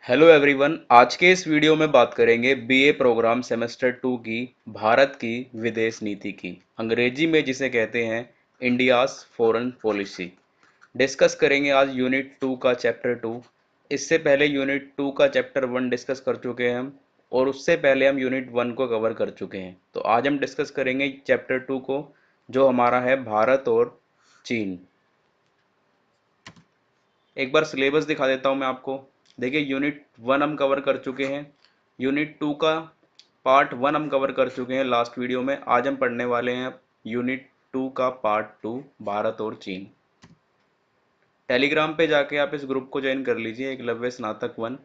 Hello everyone. आज के इस वीडियो में बात करेंगे बीए प्रोग्राम सेमेस्टर 2 की भारत की विदेश नीति की, अंग्रेजी में जिसे कहते हैं इंडियाज फॉरेन पॉलिसी। डिस्कस करेंगे आज यूनिट 2 का चैप्टर 2। इससे पहले यूनिट 2 का चैप्टर 1 डिस्कस कर चुके हैं हम, और उससे पहले हम यूनिट 1 को कवर कर चुके हैं। तो आज हम डिस्कस करेंगे चैप्टर 2 को, जो हमारा है भारत और चीन। एक बार सिलेबस दिखा देता हूँ मैं आपको। देखिए, यूनिट 1 हम कवर कर चुके हैं। यूनिट 2 का पार्ट 1 हम कवर कर चुके हैं लास्ट वीडियो में। आज हम पढ़ने वाले हैं यूनिट 2 का पार्ट 2, भारत और चीन। टेलीग्राम पे जाके आप इस ग्रुप को ज्वाइन कर लीजिए, एकलव्य स्नातक 1।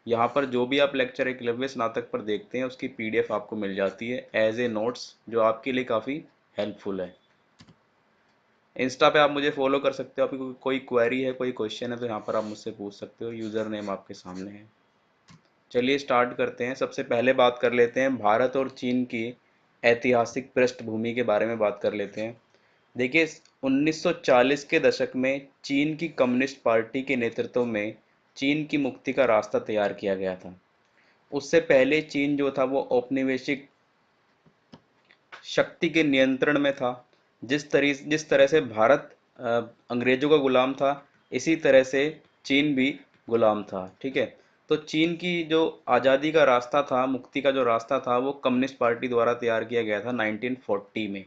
यहाँ पर जो भी आप लेक्चर एकलव्य स्नातक पर देखते हैं उसकी पीडीएफ आपको मिल जाती है एज ए नोट्स, जो आपके लिए काफ़ी हेल्पफुल है। इंस्टा पे आप मुझे फॉलो कर सकते हो। आपकी कोई क्वेरी है, कोई क्वेश्चन है, तो यहाँ पर आप मुझसे पूछ सकते हो। यूज़र नेम आपके सामने है। चलिए स्टार्ट करते हैं। सबसे पहले बात कर लेते हैं भारत और चीन की ऐतिहासिक पृष्ठभूमि के बारे में बात कर लेते हैं। देखिए, 1940 के दशक में चीन की कम्युनिस्ट पार्टी के नेतृत्व में चीन की मुक्ति का रास्ता तैयार किया गया था। उससे पहले चीन जो था वो औपनिवेशिक शक्ति के नियंत्रण में था। जिस तरह से भारत अंग्रेजों का गुलाम था, इसी तरह से चीन भी गुलाम था। ठीक है। तो चीन की जो आज़ादी का रास्ता था, मुक्ति का जो रास्ता था, वो कम्युनिस्ट पार्टी द्वारा तैयार किया गया था 1940 में।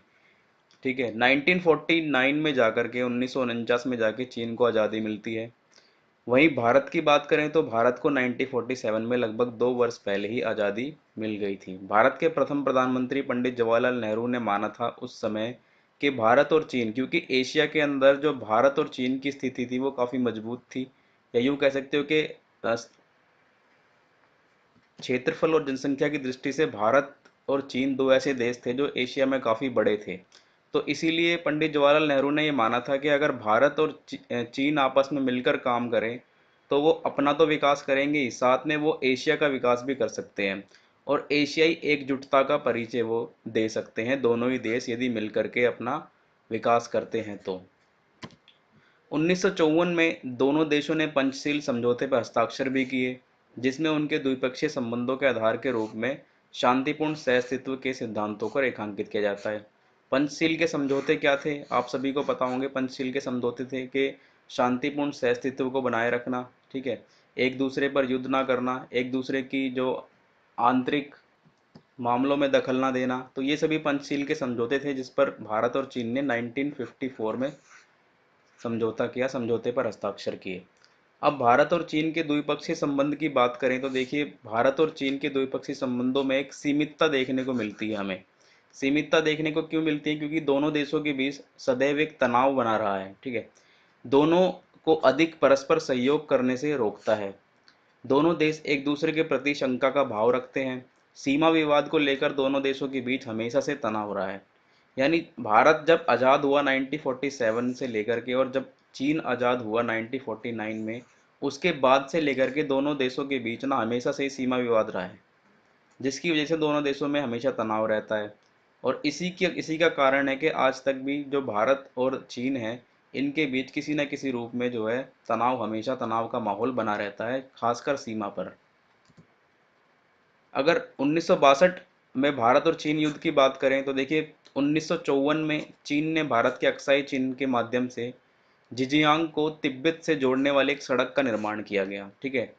ठीक है। 1949 में जाकर के 1949 में जाके चीन को आज़ादी मिलती है। वहीं भारत की बात करें तो भारत को 1947 में लगभग 2 वर्ष पहले ही आज़ादी मिल गई थी। भारत के प्रथम प्रधानमंत्री पंडित जवाहरलाल नेहरू ने माना था उस समय कि भारत और चीन, क्योंकि एशिया के अंदर जो भारत और चीन की स्थिति थी वो काफ़ी मजबूत थी, या यूँ कह सकते हो कि क्षेत्रफल और जनसंख्या की दृष्टि से भारत और चीन दो ऐसे देश थे जो एशिया में काफ़ी बड़े थे। तो इसीलिए पंडित जवाहरलाल नेहरू ने ये माना था कि अगर भारत और चीन आपस में मिलकर काम करें तो वो अपना तो विकास करेंगे ही, साथ में वो एशिया का विकास भी कर सकते हैं, और एशियाई एकजुटता का परिचय वो दे सकते हैं, दोनों ही देश यदि मिलकर के अपना विकास करते हैं तो। 1954 में दोनों देशों ने पंचशील समझौते पर हस्ताक्षर भी किए, जिसमें उनके द्विपक्षीय संबंधों के आधार के रूप में शांतिपूर्ण सहअस्तित्व के सिद्धांतों को रेखांकित किया जाता है। पंचशील के समझौते क्या थे, आप सभी को पता होंगे। पंचशील के समझौते थे कि शांतिपूर्ण सहअस्तित्व को बनाए रखना, ठीक है, एक दूसरे पर युद्ध ना करना, एक दूसरे की जो आंतरिक मामलों में दखल ना देना। तो ये सभी पंचशील के समझौते थे जिस पर भारत और चीन ने 1954 में समझौता किया, समझौते पर हस्ताक्षर किए। अब भारत और चीन के द्विपक्षीय संबंध की बात करें तो देखिए, भारत और चीन के द्विपक्षीय संबंधों में एक सीमितता देखने को मिलती है हमें। सीमितता देखने को क्यों मिलती है? क्योंकि दोनों देशों के बीच सदैव एक तनाव बना रहा है। ठीक है। दोनों को अधिक परस्पर सहयोग करने से रोकता है। दोनों देश एक दूसरे के प्रति शंका का भाव रखते हैं। सीमा विवाद को लेकर दोनों देशों के बीच हमेशा से तनाव रहा है। यानी भारत जब आज़ाद हुआ 1947 से लेकर के, और जब चीन आज़ाद हुआ 1949 में, उसके बाद से लेकर के दोनों देशों के बीच ना हमेशा से ही सीमा विवाद रहा है, जिसकी वजह से दोनों देशों में हमेशा तनाव रहता है। और इसी का कारण है कि आज तक भी जो भारत और चीन है, इनके बीच किसी न किसी रूप में जो है तनाव, हमेशा तनाव का माहौल बना रहता है, खासकर सीमा पर। अगर 1962 में भारत और चीन युद्ध की बात करें तो देखिए, 1954 में चीन ने भारत के अक्साई चीन के माध्यम से जिजियांग को तिब्बत से जोड़ने वाली एक सड़क का निर्माण किया गया। ठीक है।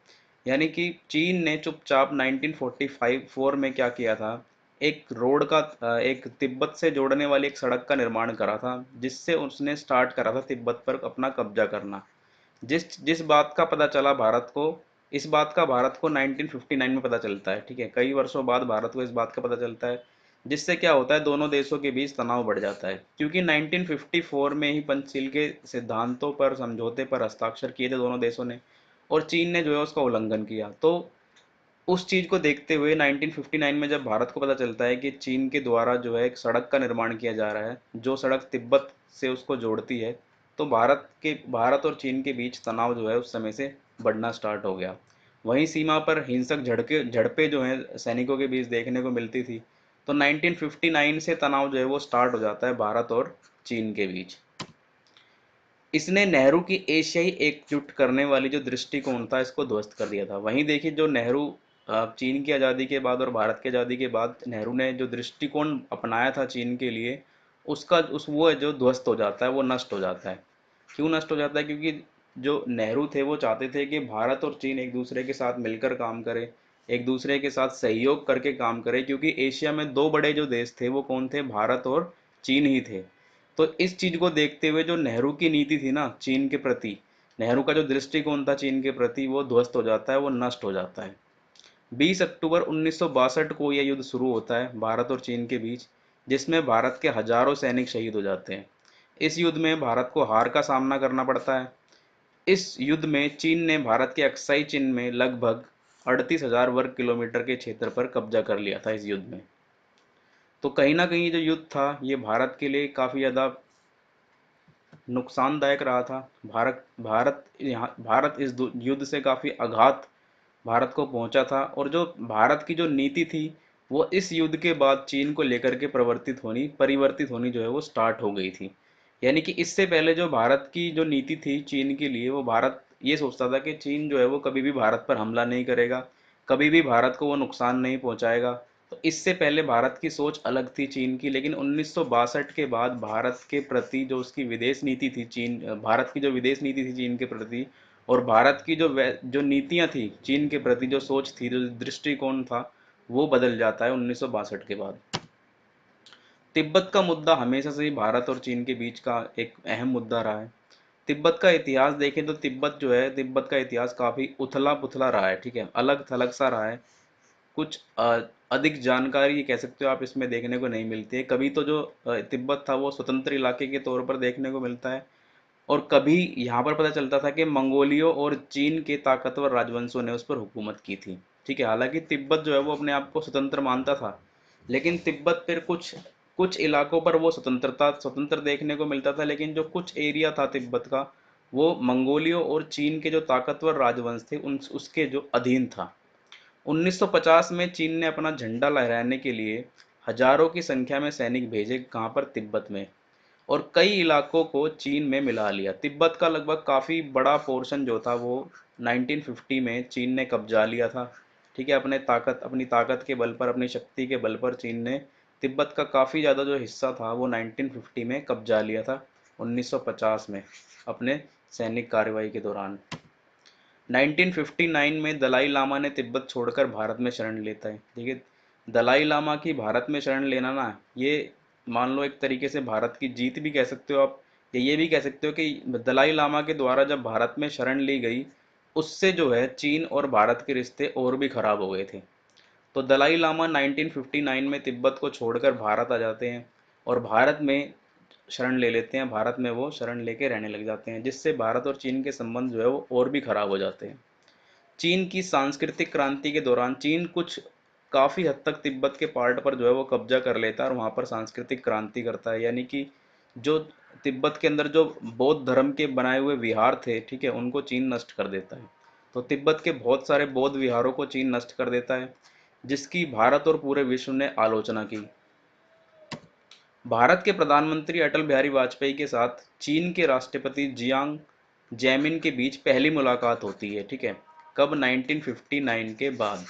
यानी कि चीन ने चुपचाप 1945 में क्या किया था, एक रोड का एक तिब्बत से जोड़ने वाली एक सड़क का निर्माण करा था, जिससे उसने स्टार्ट करा था तिब्बत पर अपना कब्जा करना। जिस जिस बात का पता चला भारत को, इस बात का भारत को 1959 में पता चलता है। ठीक है। कई वर्षों बाद भारत को इस बात का पता चलता है, जिससे क्या होता है, दोनों देशों के बीच तनाव बढ़ जाता है, क्योंकि 1954 में ही पंचशील के सिद्धांतों पर, समझौते पर हस्ताक्षर किए थे दोनों देशों ने, और चीन ने जो है उसका उल्लंघन किया। तो उस चीज़ को देखते हुए 1959 में जब भारत को पता चलता है कि चीन के द्वारा जो है एक सड़क का निर्माण किया जा रहा है, जो सड़क तिब्बत से उसको जोड़ती है, तो भारत और चीन के बीच तनाव जो है उस समय से बढ़ना स्टार्ट हो गया। वहीं सीमा पर हिंसक झड़पें जो हैं सैनिकों के बीच देखने को मिलती थी। तो 1959 से तनाव जो है वो स्टार्ट हो जाता है भारत और चीन के बीच। इसने नेहरू की एशियाई एकजुट करने वाली जो दृष्टिकोण था इसको ध्वस्त कर दिया था। वहीं देखिए जो नेहरू चीन की आज़ादी के बाद और भारत की आज़ादी के बाद नेहरू ने जो दृष्टिकोण अपनाया था चीन के लिए, उसका उस वो है जो ध्वस्त हो जाता है, वो नष्ट हो जाता है। क्यों नष्ट हो जाता है? क्योंकि जो नेहरू थे वो चाहते थे कि भारत और चीन एक दूसरे के साथ मिलकर काम करे, एक दूसरे के साथ सहयोग करके काम करे, क्योंकि एशिया में दो बड़े जो देश थे वो कौन थे? भारत और चीन ही थे। तो इस चीज को देखते हुए जो नेहरू की नीति थी ना चीन के प्रति, नेहरू का जो दृष्टिकोण था चीन के प्रति, वो ध्वस्त हो जाता है, वो नष्ट हो जाता है। 20 अक्टूबर 1962 को यह युद्ध शुरू होता है भारत और चीन के बीच, जिसमें भारत के हजारों सैनिक शहीद हो जाते हैं। इस युद्ध में भारत को हार का सामना करना पड़ता है। इस युद्ध में चीन ने भारत के अक्साई चीन में लगभग 38,000 वर्ग किलोमीटर के क्षेत्र पर कब्जा कर लिया था इस युद्ध में। तो कहीं ना कहीं जो युद्ध था ये भारत के लिए काफी ज्यादा नुकसानदायक रहा था। भारत इस युद्ध से काफी आघात भारत को पहुंचा था, और जो भारत की जो नीति थी वो इस युद्ध के बाद चीन को लेकर के परिवर्तित होनी जो है वो स्टार्ट हो गई थी। यानी कि इससे पहले जो भारत की जो नीति थी चीन के लिए, वो भारत ये सोचता था कि चीन जो है वो कभी भी भारत पर हमला नहीं करेगा, कभी भी भारत को वो नुकसान नहीं पहुंचाएगा। तो इससे पहले भारत की सोच अलग थी चीन की, लेकिन 1962 के बाद भारत के प्रति जो उसकी विदेश नीति थी भारत की जो विदेश नीति थी चीन के प्रति, और भारत की जो नीतियां थी चीन के प्रति, जो सोच थी, जो दृष्टिकोण था, वो बदल जाता है 1962 के बाद। तिब्बत का मुद्दा हमेशा से ही भारत और चीन के बीच का एक अहम मुद्दा रहा है। तिब्बत का इतिहास देखें तो तिब्बत का इतिहास काफी उथला पुथला रहा है, ठीक है, अलग थलग सा रहा है। कुछ अधिक जानकारी कह सकते हो आप इसमें देखने को नहीं मिलती है। कभी तो जो तिब्बत था वो स्वतंत्र इलाके के तौर पर देखने को मिलता है, और कभी यहाँ पर पता चलता था कि मंगोलियों और चीन के ताकतवर राजवंशों ने उस पर हुकूमत की थी। ठीक है, हालांकि तिब्बत जो है वो अपने आप को स्वतंत्र मानता था, लेकिन तिब्बत फिर कुछ कुछ इलाकों पर वो स्वतंत्र देखने को मिलता था, लेकिन जो कुछ एरिया था तिब्बत का, वो मंगोलियों और चीन के जो ताकतवर राजवंश थे उन उसके जो अधीन था। 1950 में चीन ने अपना झंडा लहराने के लिए हजारों की संख्या में सैनिक भेजे, कहाँ पर? तिब्बत में, और कई इलाकों को चीन में मिला लिया। तिब्बत का लगभग काफ़ी बड़ा पोर्शन जो था वो 1950 में चीन ने कब्जा लिया था। ठीक है, अपनी ताकत के बल पर, अपनी शक्ति के बल पर चीन ने तिब्बत का काफ़ी ज़्यादा जो हिस्सा था वो 1950 में कब्जा लिया था, 1950 में, अपने सैनिक कार्रवाई के दौरान। 1959 में दलाई लामा ने तिब्बत छोड़कर भारत में शरण लेता है। देखिए, दलाई लामा की भारत में शरण लेना ना, ये मान लो एक तरीके से भारत की जीत भी कह सकते हो आप, या ये भी कह सकते हो कि दलाई लामा के द्वारा जब भारत में शरण ली गई, उससे जो है चीन और भारत के रिश्ते और भी खराब हो गए थे। तो दलाई लामा 1959 में तिब्बत को छोड़कर भारत आ जाते हैं, और भारत में शरण ले लेते हैं, भारत में वो शरण लेके रहने लग जाते हैं, जिससे भारत और चीन के संबंध जो है वो और भी खराब हो जाते हैं। चीन की सांस्कृतिक क्रांति के दौरान चीन कुछ काफ़ी हद तक तिब्बत के पार्ट पर जो है वो कब्जा कर लेता है, और वहाँ पर सांस्कृतिक क्रांति करता है। यानी कि जो तिब्बत के अंदर जो बौद्ध धर्म के बनाए हुए विहार थे, ठीक है, उनको चीन नष्ट कर देता है। तो तिब्बत के बहुत सारे बौद्ध विहारों को चीन नष्ट कर देता है, जिसकी भारत और पूरे विश्व ने आलोचना की। भारत के प्रधानमंत्री अटल बिहारी वाजपेयी के साथ चीन के राष्ट्रपति जियांग जैमिन के बीच पहली मुलाकात होती है, ठीक है, कब? 1959 के बाद।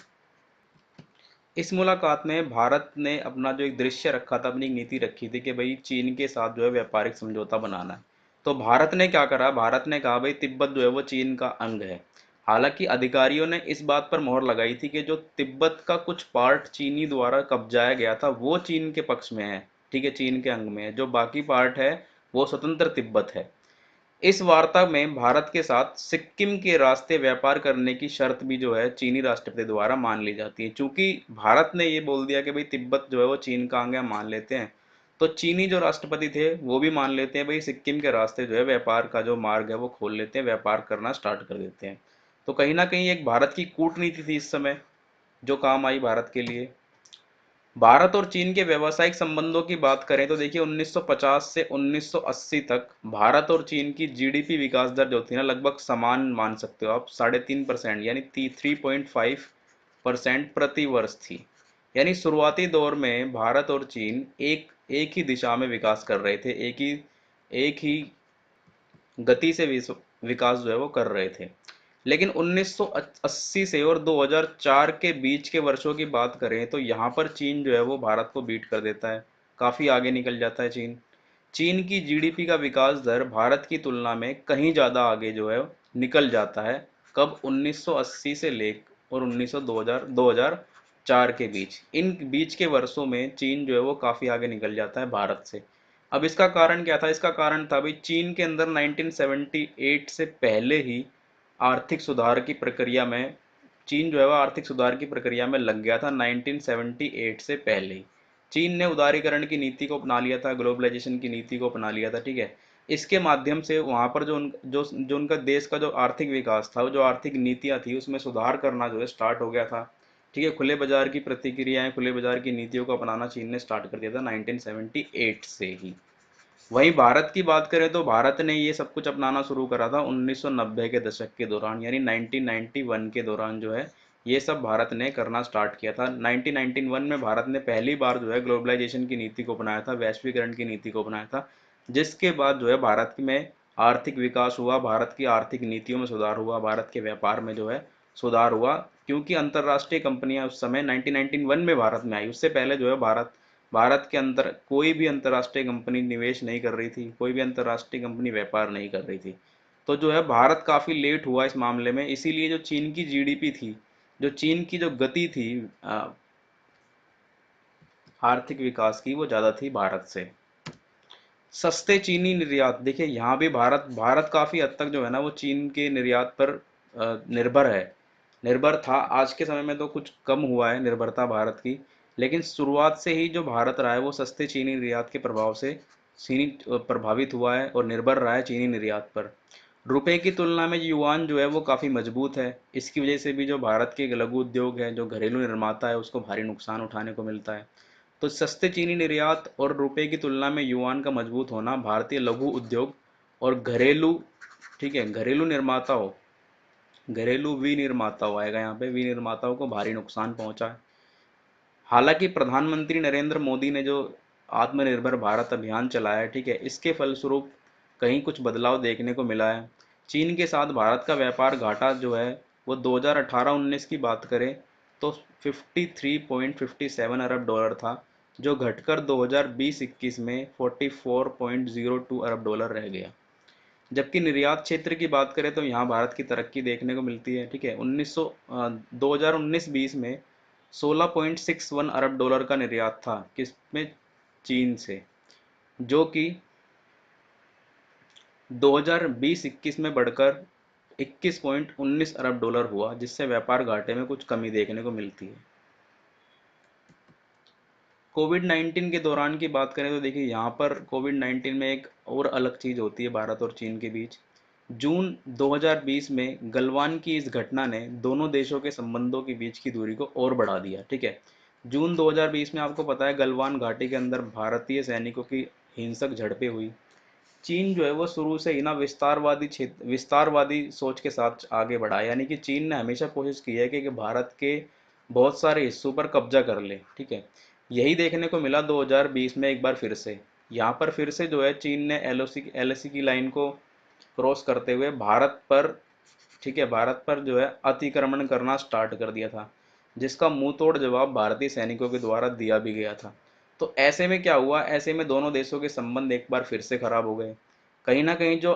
इस मुलाकात में भारत ने अपना जो एक दृश्य रखा था, अपनी एक नीति रखी थी कि भाई चीन के साथ जो है व्यापारिक समझौता बनाना है। तो भारत ने क्या करा? भारत ने कहा भाई तिब्बत जो है वो चीन का अंग है। हालांकि अधिकारियों ने इस बात पर मोहर लगाई थी कि जो तिब्बत का कुछ पार्ट चीनी द्वारा कब्जाया गया था वो चीन के पक्ष में है, ठीक है, चीन के अंग में है, जो बाकी पार्ट है वो स्वतंत्र तिब्बत है। इस वार्ता में भारत के साथ सिक्किम के रास्ते व्यापार करने की शर्त भी जो है चीनी राष्ट्रपति द्वारा मान ली जाती है। चूंकि भारत ने ये बोल दिया कि भाई तिब्बत जो है वो चीन का अंग है, मान लेते हैं, तो चीनी जो राष्ट्रपति थे वो भी मान लेते हैं भाई सिक्किम के रास्ते जो है व्यापार का जो मार्ग है वो खोल लेते हैं, व्यापार करना स्टार्ट कर देते हैं। तो कहीं ना कहीं एक भारत की कूटनीति थी इस समय जो काम आई भारत के लिए। भारत और चीन के व्यावसायिक संबंधों की बात करें तो देखिए 1950 से 1980 तक भारत और चीन की जीडीपी विकास दर जो थी ना, लगभग समान मान सकते हो आप, 3.5% यानी 3.5% प्रति वर्ष थी। यानी शुरुआती दौर में भारत और चीन एक एक ही दिशा में विकास कर रहे थे, एक ही गति से विकास जो है वो कर रहे थे। लेकिन 1980 से और 2004 के बीच के वर्षों की बात करें तो यहाँ पर चीन जो है वो भारत को बीट कर देता है, काफ़ी आगे निकल जाता है चीन। चीन की जीडीपी का विकास दर भारत की तुलना में कहीं ज़्यादा आगे जो है निकल जाता है। कब? 1980 से ले और 2004 के बीच, इन बीच के वर्षों में चीन जो है वो काफ़ी आगे निकल जाता है भारत से। अब इसका कारण क्या था? इसका कारण था भाई चीन के अंदर 1978 से पहले ही आर्थिक सुधार की प्रक्रिया में, चीन जो है वह आर्थिक सुधार की प्रक्रिया में लग गया था 1978 से पहले ही। चीन ने उदारीकरण की नीति को अपना लिया था, ग्लोबलाइजेशन की नीति को अपना लिया था, ठीक है। इसके माध्यम से वहाँ पर जो उनका देश का जो आर्थिक विकास था, जो आर्थिक नीतियाँ थी, उसमें सुधार करना जो है स्टार्ट हो गया था, ठीक है। खुले बाजार की प्रतिक्रियाएं, खुले बाजार की नीतियों को अपनाना चीन ने स्टार्ट कर दिया था 1978 से ही। वहीं भारत की बात करें तो भारत ने ये सब कुछ अपनाना शुरू करा था 1990 के दशक के दौरान, यानी 1991 के दौरान जो है ये सब भारत ने करना स्टार्ट किया था। 1991 में भारत ने पहली बार जो है ग्लोबलाइजेशन की नीति को अपनाया था, वैश्वीकरण की नीति को अपनाया था, जिसके बाद जो है भारत में आर्थिक विकास हुआ, भारत की आर्थिक नीतियों में सुधार हुआ, भारत के व्यापार में जो है सुधार हुआ। क्योंकि अंतर्राष्ट्रीय कंपनियां उस समय 1991 में भारत में आई, उससे पहले जो है भारत भारत के अंदर कोई भी अंतर्राष्ट्रीय कंपनी निवेश नहीं कर रही थी, कोई भी अंतर्राष्ट्रीय कंपनी व्यापार नहीं कर रही थी। तो जो है भारत काफ़ी लेट हुआ इस मामले में, इसीलिए जो चीन की जीडीपी थी, जो चीन की जो गति थी आर्थिक विकास की, वो ज़्यादा थी भारत से। सस्ते चीनी निर्यात, देखिए यहाँ भी भारत भारत काफ़ी हद तक जो है ना वो चीन के निर्यात पर निर्भर है, निर्भर था। आज के समय में तो कुछ कम हुआ है निर्भरता भारत की, लेकिन शुरुआत से ही जो भारत रहा है वो सस्ते चीनी निर्यात के प्रभाव से चीनी प्रभावित हुआ है और निर्भर रहा है चीनी निर्यात पर। रुपए की तुलना में युआन जो है वो काफ़ी मजबूत है, इसकी वजह से भी जो भारत के लघु उद्योग है, जो घरेलू निर्माता है, उसको भारी नुकसान उठाने को मिलता है। तो सस्ते चीनी निर्यात और रुपए की तुलना में युआन का मजबूत होना भारतीय लघु उद्योग और घरेलू, ठीक है, घरेलू निर्माताओं, घरेलू विनिर्माताओं आएगा यहाँ पे, विनिर्माताओं को भारी नुकसान पहुंचा है। हालांकि प्रधानमंत्री नरेंद्र मोदी ने जो आत्मनिर्भर भारत अभियान चलाया है, ठीक है, इसके फलस्वरूप कहीं कुछ बदलाव देखने को मिला है। चीन के साथ भारत का व्यापार घाटा जो है वो 2018-19 की बात करें तो 53.57 अरब डॉलर था, जो घटकर 2020-21 में 44.02 अरब डॉलर रह गया। जबकि निर्यात क्षेत्र की बात करें तो यहाँ भारत की तरक्की देखने को मिलती है, ठीक है। 2019-20 में 16.61 अरब डॉलर का निर्यात था, किसमें? चीन से, जो कि 2020-21 में बढ़कर 21.19 अरब डॉलर हुआ, जिससे व्यापार घाटे में कुछ कमी देखने को मिलती है। कोविड 19 के दौरान की बात करें तो देखिए यहाँ पर कोविड 19 में एक और अलग चीज़ होती है भारत और चीन के बीच। जून 2020 में गलवान की इस घटना ने दोनों देशों के संबंधों के बीच की दूरी को और बढ़ा दिया, ठीक है। जून 2020 में आपको पता है गलवान घाटी के अंदर भारतीय सैनिकों की हिंसक झड़पें हुई। चीन जो है वो शुरू से ही ना विस्तारवादी सोच के साथ आगे बढ़ा है, यानी कि चीन ने हमेशा कोशिश की है कि भारत के बहुत सारे हिस्सों पर कब्जा कर ले, ठीक है। यही देखने को मिला 2020 में एक बार फिर से। यहाँ पर फिर से जो है चीन ने एलओसी की लाइन को क्रॉस करते हुए भारत पर, ठीक है, भारत पर जो है अतिक्रमण करना स्टार्ट कर दिया था, जिसका मुंह तोड़ जवाब भारतीय सैनिकों के द्वारा दिया भी गया था। तो ऐसे में क्या हुआ? ऐसे में दोनों देशों के संबंध एक बार फिर से खराब हो गए। कहीं ना कहीं जो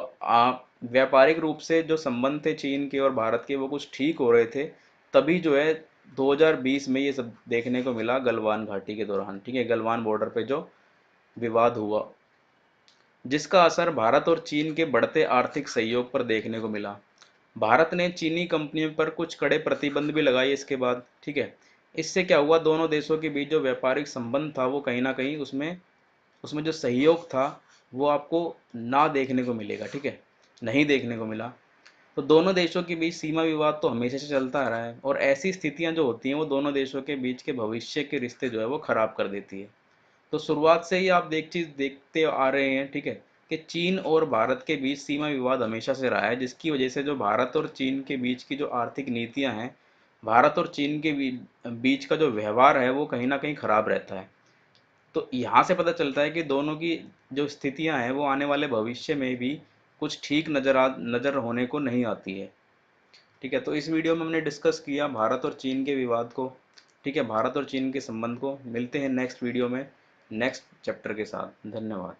व्यापारिक रूप से जो संबंध थे चीन के और भारत के, वो कुछ ठीक हो रहे थे, तभी जो है 2020 में ये सब देखने को मिला गलवान घाटी के दौरान, ठीक है, गलवान बॉर्डर पे जो विवाद हुआ, जिसका असर भारत और चीन के बढ़ते आर्थिक सहयोग पर देखने को मिला। भारत ने चीनी कंपनियों पर कुछ कड़े प्रतिबंध भी लगाए इसके बाद, ठीक है। इससे क्या हुआ? दोनों देशों के बीच जो व्यापारिक संबंध था वो कहीं ना कहीं उसमें उसमें जो सहयोग था वो आपको ना देखने को मिलेगा, ठीक है, नहीं देखने को मिला। तो दोनों देशों के बीच सीमा विवाद तो हमेशा से चलता आ रहा है, और ऐसी स्थितियां जो होती हैं वो दोनों देशों के बीच के भविष्य के रिश्ते जो है वो खराब कर देती है। तो शुरुआत से ही आप चीज देखते आ रहे हैं, ठीक है, कि चीन और भारत के बीच सीमा विवाद हमेशा से रहा है, जिसकी वजह से जो भारत और चीन के बीच की जो आर्थिक नीतियां हैं, भारत और चीन के बीच का जो व्यवहार है वो कहीं ना कहीं खराब रहता है। तो यहाँ से पता चलता है कि दोनों की जो स्थितियां हैं वो आने वाले भविष्य में भी कुछ ठीक नज़र होने को नहीं आती है। ठीक है, तो इस वीडियो में हमने डिस्कस किया भारत और चीन के विवाद को। ठीक है, भारत और चीन के संबंध को। मिलते हैं नेक्स्ट वीडियो में नेक्स्ट चैप्टर के साथ। धन्यवाद।